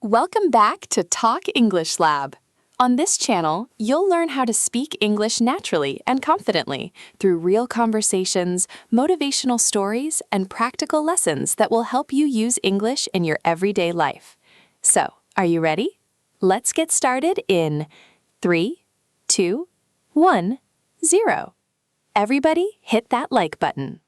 Welcome back to Talk English Lab. On this channel, you'll learn how to speak English naturally and confidently through real conversations, motivational stories, and practical lessons that will help you use English in your everyday life. So, are you ready? Let's get started in 3, 2, 1, 0. Everybody hit that like button.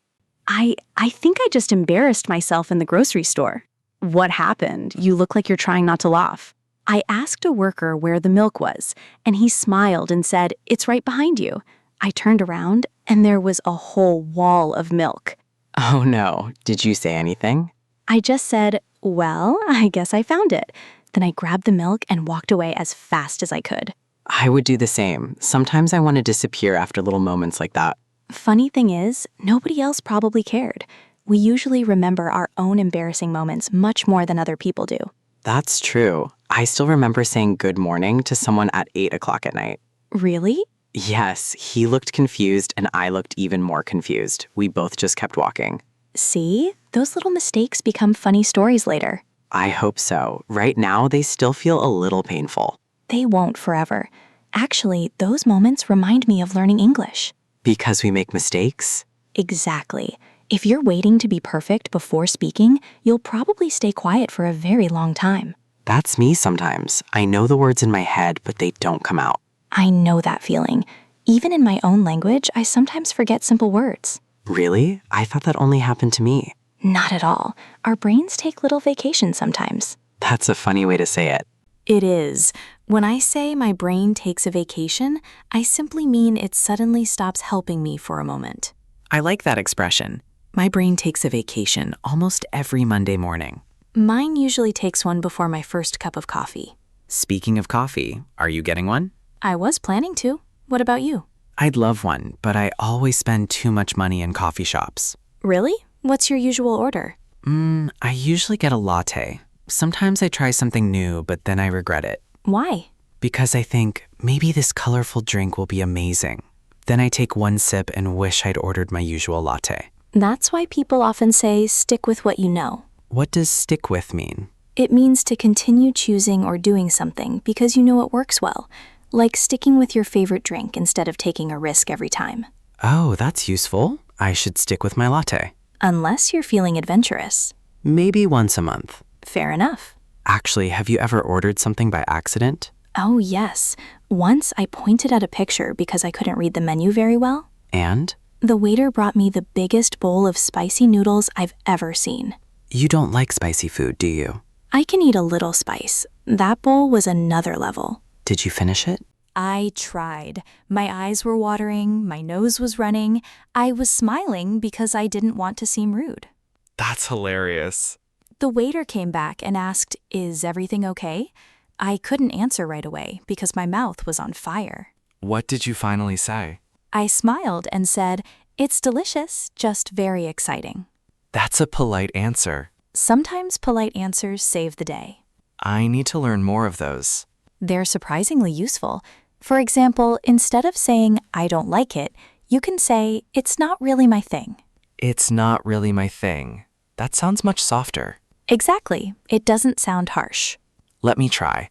I think I just embarrassed myself in the grocery store. What happened? You look like you're trying not to laugh. I asked a worker where the milk was, and he smiled and said, "It's right behind you." I turned around, and there was a whole wall of milk. Oh no, did you say anything? I just said, "Well, I guess I found it." Then I grabbed the milk and walked away as fast as I could. I would do the same. Sometimes I want to disappear after little moments like that. Funny thing is, nobody else probably cared. We usually remember our own embarrassing moments much more than other people do. That's true. I still remember saying good morning to someone at 8 o'clock at night. Really? Yes, he looked confused and I looked even more confused. We both just kept walking. See? Those little mistakes become funny stories later. I hope so. Right now, they still feel a little painful. They won't forever. Actually, those moments remind me of learning English. Because we make mistakes? Exactly. If you're waiting to be perfect before speaking, you'll probably stay quiet for a very long time. That's me sometimes. I know the words in my head, but they don't come out. I know that feeling. Even in my own language, I sometimes forget simple words. Really? I thought that only happened to me. Not at all. Our brains take little vacations sometimes. That's a funny way to say it. It is. When I say my brain takes a vacation, I simply mean it suddenly stops helping me for a moment. I like that expression. My brain takes a vacation almost every Monday morning. Mine usually takes one before my first cup of coffee. Speaking of coffee, are you getting one? I was planning to. What about you? I'd love one, but I always spend too much money in coffee shops. Really? What's your usual order? I usually get a latte. Sometimes I try something new, but then I regret it. Why? Because I think, maybe this colorful drink will be amazing. Then I take one sip and wish I'd ordered my usual latte. That's why people often say stick with what you know. What does stick with mean? It means to continue choosing or doing something because you know it works well, like sticking with your favorite drink instead of taking a risk every time. Oh, that's useful. I should stick with my latte. Unless you're feeling adventurous. Maybe once a month. Fair enough. Actually, have you ever ordered something by accident? Oh, yes. Once I pointed at a picture because I couldn't read the menu very well. And? The waiter brought me the biggest bowl of spicy noodles I've ever seen. You don't like spicy food, do you? I can eat a little spice. That bowl was another level. Did you finish it? I tried. My eyes were watering, my nose was running. I was smiling because I didn't want to seem rude. That's hilarious. The waiter came back and asked, "Is everything okay?" I couldn't answer right away because my mouth was on fire. What did you finally say? I smiled and said, "It's delicious, just very exciting." That's a polite answer. Sometimes polite answers save the day. I need to learn more of those. They're surprisingly useful. For example, instead of saying, "I don't like it," you can say, "It's not really my thing." It's not really my thing. That sounds much softer. Exactly. It doesn't sound harsh. Let me try.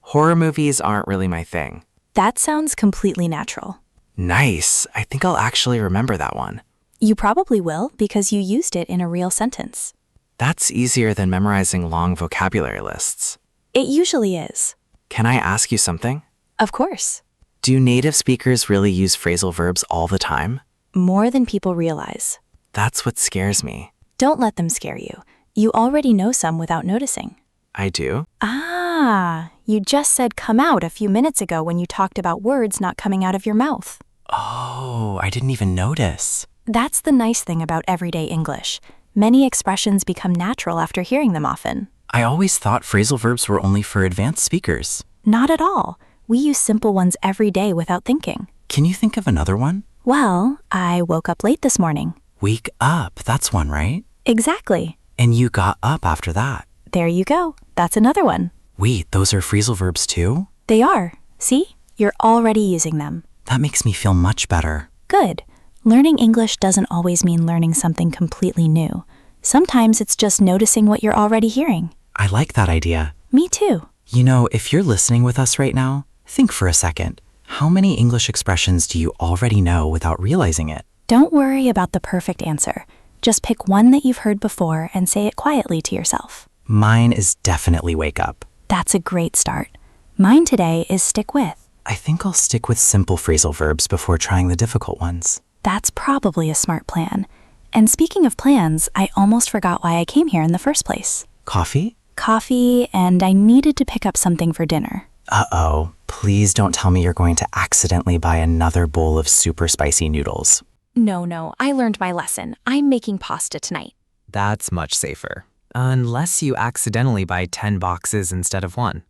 Horror movies aren't really my thing. That sounds completely natural. Nice. I think I'll actually remember that one. You probably will because you used it in a real sentence. That's easier than memorizing long vocabulary lists. It usually is. Can I ask you something? Of course. Do native speakers really use phrasal verbs all the time? More than people realize. That's what scares me. Don't let them scare you. You already know some without noticing. I do? You just said "come out" a few minutes ago when you talked about words not coming out of your mouth. Oh, I didn't even notice. That's the nice thing about everyday English. Many expressions become natural after hearing them often. I always thought phrasal verbs were only for advanced speakers. Not at all. We use simple ones every day without thinking. Can you think of another one? Well, I woke up late this morning. Wake up, that's one, right? Exactly. And you got up after that. There you go. That's another one. Wait, those are phrasal verbs too? They are. See? You're already using them. That makes me feel much better. Good. Learning English doesn't always mean learning something completely new. Sometimes it's just noticing what you're already hearing. I like that idea. Me too. You know, if you're listening with us right now, think for a second. How many English expressions do you already know without realizing it? Don't worry about the perfect answer. Just pick one that you've heard before and say it quietly to yourself. Mine is definitely wake up. That's a great start. Mine today is stick with. I think I'll stick with simple phrasal verbs before trying the difficult ones. That's probably a smart plan. And speaking of plans, I almost forgot why I came here in the first place. Coffee? Coffee, and I needed to pick up something for dinner. Uh-oh, please don't tell me you're going to accidentally buy another bowl of super spicy noodles. No, I learned my lesson. I'm making pasta tonight. That's much safer. Unless you accidentally buy 10 boxes instead of one.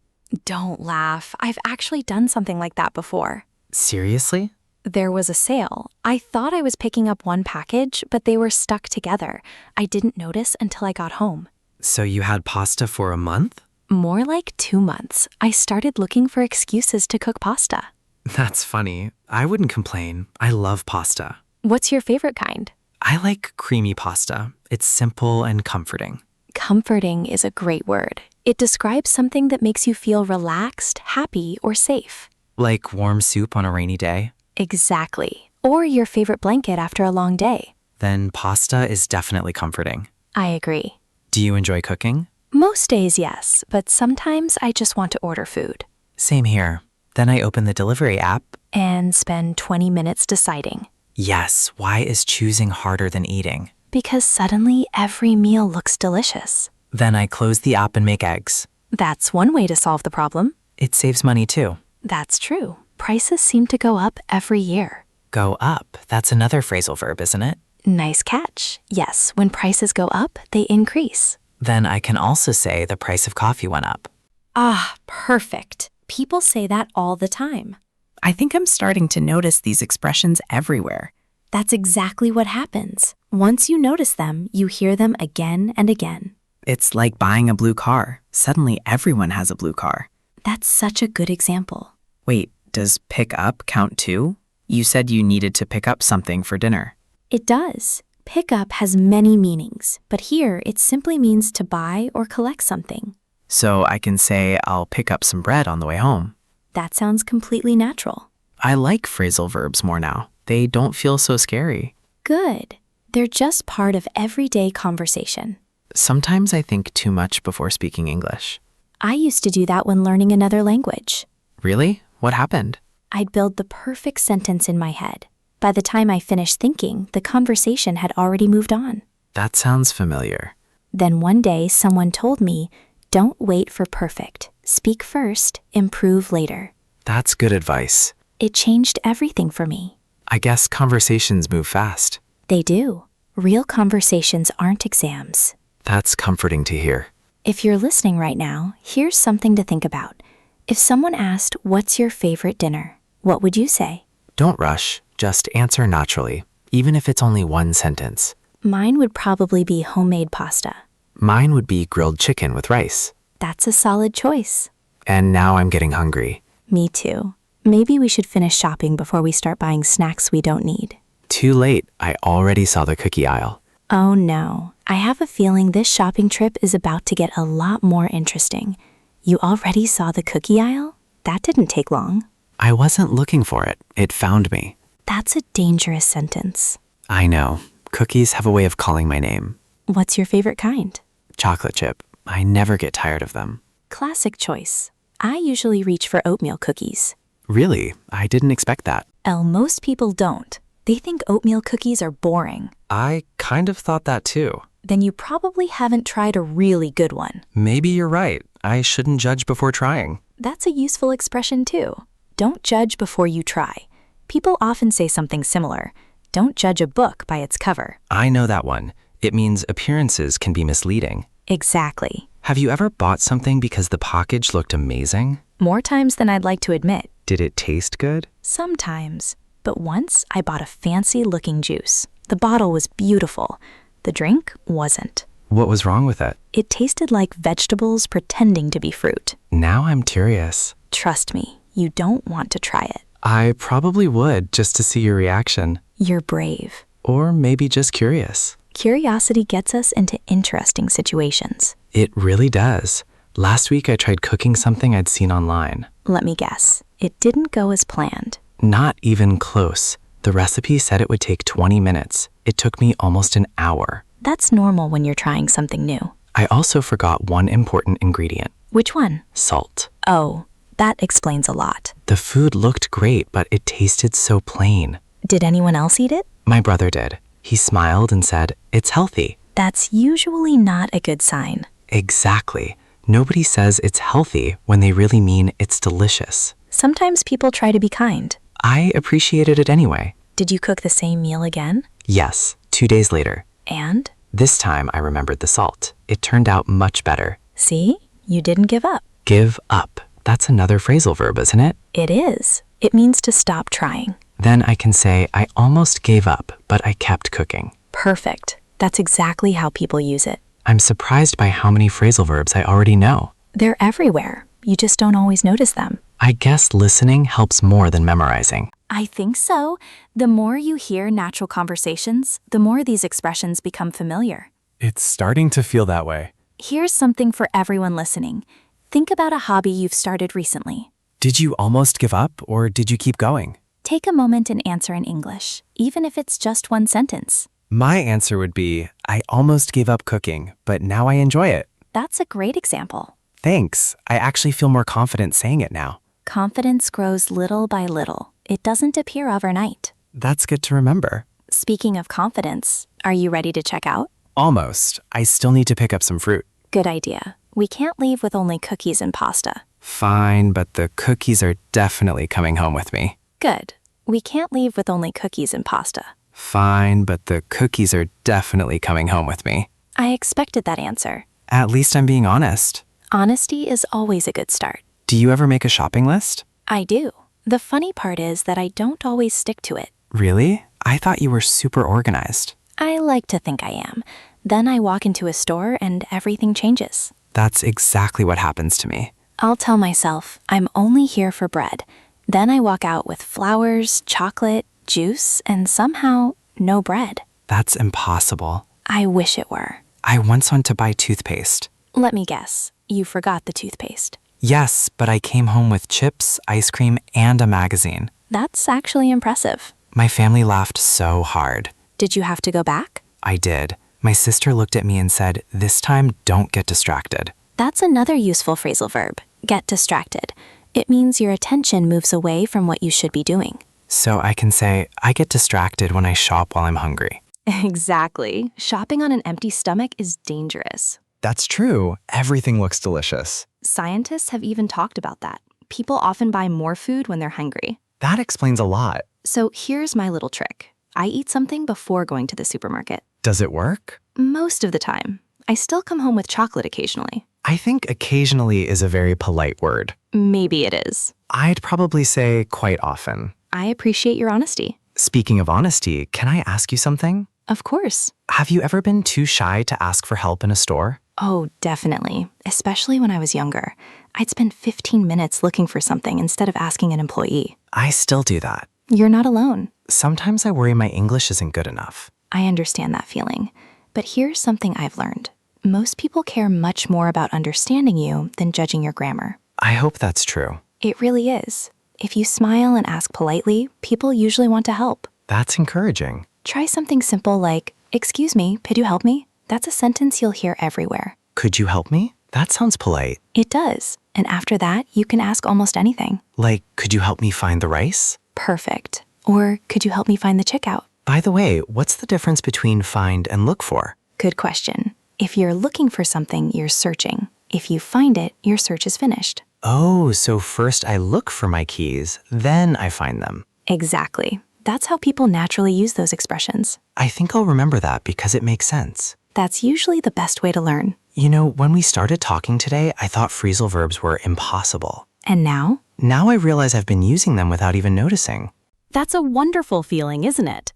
Don't laugh. I've actually done something like that before. Seriously? There was a sale. I thought I was picking up one package, but they were stuck together. I didn't notice until I got home. So you had pasta for a month? More like 2 months. I started looking for excuses to cook pasta. That's funny. I wouldn't complain. I love pasta. What's your favorite kind? I like creamy pasta. It's simple and comforting. Comforting is a great word. It describes something that makes you feel relaxed, happy, or safe. Like warm soup on a rainy day? Exactly. Or your favorite blanket after a long day. Then pasta is definitely comforting. I agree. Do you enjoy cooking? Most days, yes, but sometimes I just want to order food. Same here. Then I open the delivery app. And spend 20 minutes deciding. Yes, why is choosing harder than eating? Because suddenly every meal looks delicious. Then I close the app and make eggs. That's one way to solve the problem. It saves money too. That's true. Prices seem to go up every year. Go up. That's another phrasal verb, isn't it? Nice catch. Yes, when prices go up, they increase. Then I can also say the price of coffee went up. Ah, perfect. People say that all the time. I think I'm starting to notice these expressions everywhere. That's exactly what happens. Once you notice them, you hear them again and again. It's like buying a blue car. Suddenly everyone has a blue car. That's such a good example. Wait, does pick up count too? You said you needed to pick up something for dinner. It does. Pick up has many meanings, but here it simply means to buy or collect something. So I can say I'll pick up some bread on the way home. That sounds completely natural. I like phrasal verbs more now. They don't feel so scary. Good. They're just part of everyday conversation. Sometimes I think too much before speaking English. I used to do that when learning another language. Really? What happened? I'd build the perfect sentence in my head. By the time I finished thinking, the conversation had already moved on. That sounds familiar. Then one day, someone told me, "Don't wait for perfect. Speak first, improve later." That's good advice. It changed everything for me. I guess conversations move fast. They do. Real conversations aren't exams. That's comforting to hear. If you're listening right now, here's something to think about. If someone asked, "What's your favorite dinner?" what would you say? Don't rush. Just answer naturally, even if it's only one sentence. Mine would probably be homemade pasta. Mine would be grilled chicken with rice. That's a solid choice. And now I'm getting hungry. Me too. Maybe we should finish shopping before we start buying snacks we don't need. Too late. I already saw the cookie aisle. Oh no. I have a feeling this shopping trip is about to get a lot more interesting. You already saw the cookie aisle? That didn't take long. I wasn't looking for it. It found me. That's a dangerous sentence. I know. Cookies have a way of calling my name. What's your favorite kind? Chocolate chip. I never get tired of them. Classic choice. I usually reach for oatmeal cookies. Really? I didn't expect that. Most people don't. They think oatmeal cookies are boring. I kind of thought that too. Then you probably haven't tried a really good one. Maybe you're right. I shouldn't judge before trying. That's a useful expression too. Don't judge before you try. People often say something similar. Don't judge a book by its cover. I know that one. It means appearances can be misleading. Exactly. Have you ever bought something because the package looked amazing? More times than I'd like to admit. Did it taste good? Sometimes. But once I bought a fancy-looking juice. The bottle was beautiful. The drink wasn't. What was wrong with it? It tasted like vegetables pretending to be fruit. Now I'm curious. Trust me, you don't want to try it. I probably would just to see your reaction. You're brave. Or maybe just curious. Curiosity gets us into interesting situations. It really does. Last week I tried cooking something I'd seen online. Let me guess. It didn't go as planned. Not even close. The recipe said it would take 20 minutes. It took me almost an hour. That's normal when you're trying something new. I also forgot one important ingredient. Which one? Salt. Oh, that explains a lot. The food looked great, but it tasted so plain. Did anyone else eat it? My brother did. He smiled and said, "It's healthy." That's usually not a good sign. Exactly. Nobody says it's healthy when they really mean it's delicious. Sometimes people try to be kind. I appreciated it anyway. Did you cook the same meal again? Yes, 2 days later. And? This time I remembered the salt. It turned out much better. See? You didn't give up. Give up. That's another phrasal verb, isn't it? It is. It means to stop trying. Then I can say I almost gave up, but I kept cooking. Perfect. That's exactly how people use it. I'm surprised by how many phrasal verbs I already know. They're everywhere. You just don't always notice them. I guess listening helps more than memorizing. I think so. The more you hear natural conversations, the more these expressions become familiar. It's starting to feel that way. Here's something for everyone listening. Think about a hobby you've started recently. Did you almost give up, or did you keep going? Take a moment and answer in English, even if it's just one sentence. My answer would be, I almost gave up cooking, but now I enjoy it. That's a great example. Thanks. I actually feel more confident saying it now. Confidence grows little by little. It doesn't appear overnight. That's good to remember. Speaking of confidence, are you ready to check out? Almost. I still need to pick up some fruit. Good idea. We can't leave with only cookies and pasta. Fine, but the cookies are definitely coming home with me. Good. We can't leave with only cookies and pasta. Fine, but the cookies are definitely coming home with me. I expected that answer. At least I'm being honest. Honesty is always a good start. Do you ever make a shopping list? I do. The funny part is that I don't always stick to it. Really? I thought you were super organized. I like to think I am. Then I walk into a store and everything changes. That's exactly what happens to me. I'll tell myself I'm only here for bread. Then I walk out with flowers, chocolate, juice, and somehow no bread. That's impossible. I wish it were. I once went to buy toothpaste. Let me guess. You forgot the toothpaste. Yes, but I came home with chips, ice cream, and a magazine. That's actually impressive. My family laughed so hard. Did you have to go back? I did. My sister looked at me and said, "This time, don't get distracted." That's another useful phrasal verb, get distracted. It means your attention moves away from what you should be doing. So I can say, I get distracted when I shop while I'm hungry. Exactly. Shopping on an empty stomach is dangerous. That's true. Everything looks delicious. Scientists have even talked about that. People often buy more food when they're hungry. That explains a lot. So here's my little trick. I eat something before going to the supermarket. Does it work? Most of the time. I still come home with chocolate occasionally. I think occasionally is a very polite word. Maybe it is. I'd probably say quite often. I appreciate your honesty. Speaking of honesty, can I ask you something? Of course. Have you ever been too shy to ask for help in a store? Oh, definitely. Especially when I was younger. I'd spend 15 minutes looking for something instead of asking an employee. I still do that. You're not alone. Sometimes I worry my English isn't good enough. I understand that feeling. But here's something I've learned. Most people care much more about understanding you than judging your grammar. I hope that's true. It really is. If you smile and ask politely, people usually want to help. That's encouraging. Try something simple like, "Excuse me, could you help me?" That's a sentence you'll hear everywhere. Could you help me? That sounds polite. It does. And after that, you can ask almost anything. Like, could you help me find the rice? Perfect. Or, could you help me find the checkout? By the way, what's the difference between find and look for? Good question. If you're looking for something, you're searching. If you find it, your search is finished. Oh, so first I look for my keys, then I find them. Exactly. That's how people naturally use those expressions. I think I'll remember that because it makes sense. That's usually the best way to learn. You know, when we started talking today, I thought phrasal verbs were impossible. And now? Now I realize I've been using them without even noticing. That's a wonderful feeling, isn't it?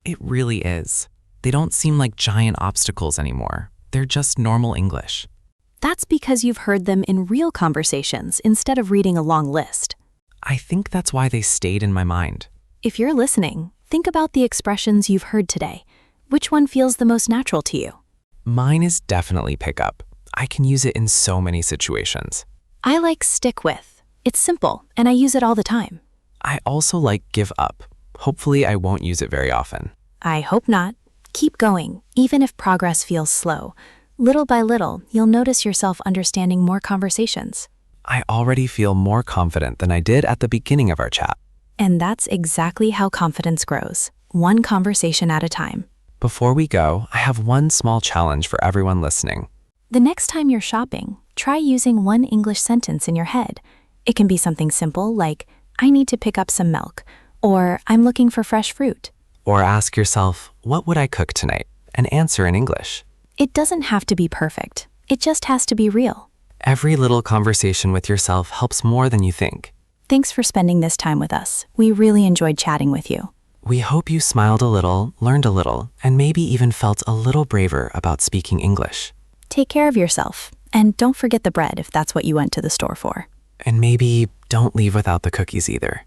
It really is. They don't seem like giant obstacles anymore. They're just normal English. That's because you've heard them in real conversations instead of reading a long list. I think that's why they stayed in my mind. If you're listening, think about the expressions you've heard today. Which one feels the most natural to you? Mine is definitely pick up. I can use it in so many situations. I like stick with. It's simple, and I use it all the time. I also like give up. Hopefully, I won't use it very often. I hope not. Keep going, even if progress feels slow. Little by little, you'll notice yourself understanding more conversations. I already feel more confident than I did at the beginning of our chat. And that's exactly how confidence grows, one conversation at a time. Before we go, I have one small challenge for everyone listening. The next time you're shopping, try using one English sentence in your head. It can be something simple like, I need to pick up some milk, or I'm looking for fresh fruit. Or ask yourself, what would I cook tonight? And answer in English. It doesn't have to be perfect. It just has to be real. Every little conversation with yourself helps more than you think. Thanks for spending this time with us. We really enjoyed chatting with you. We hope you smiled a little, learned a little, and maybe even felt a little braver about speaking English. Take care of yourself, and don't forget the bread if that's what you went to the store for. And maybe don't leave without the cookies either.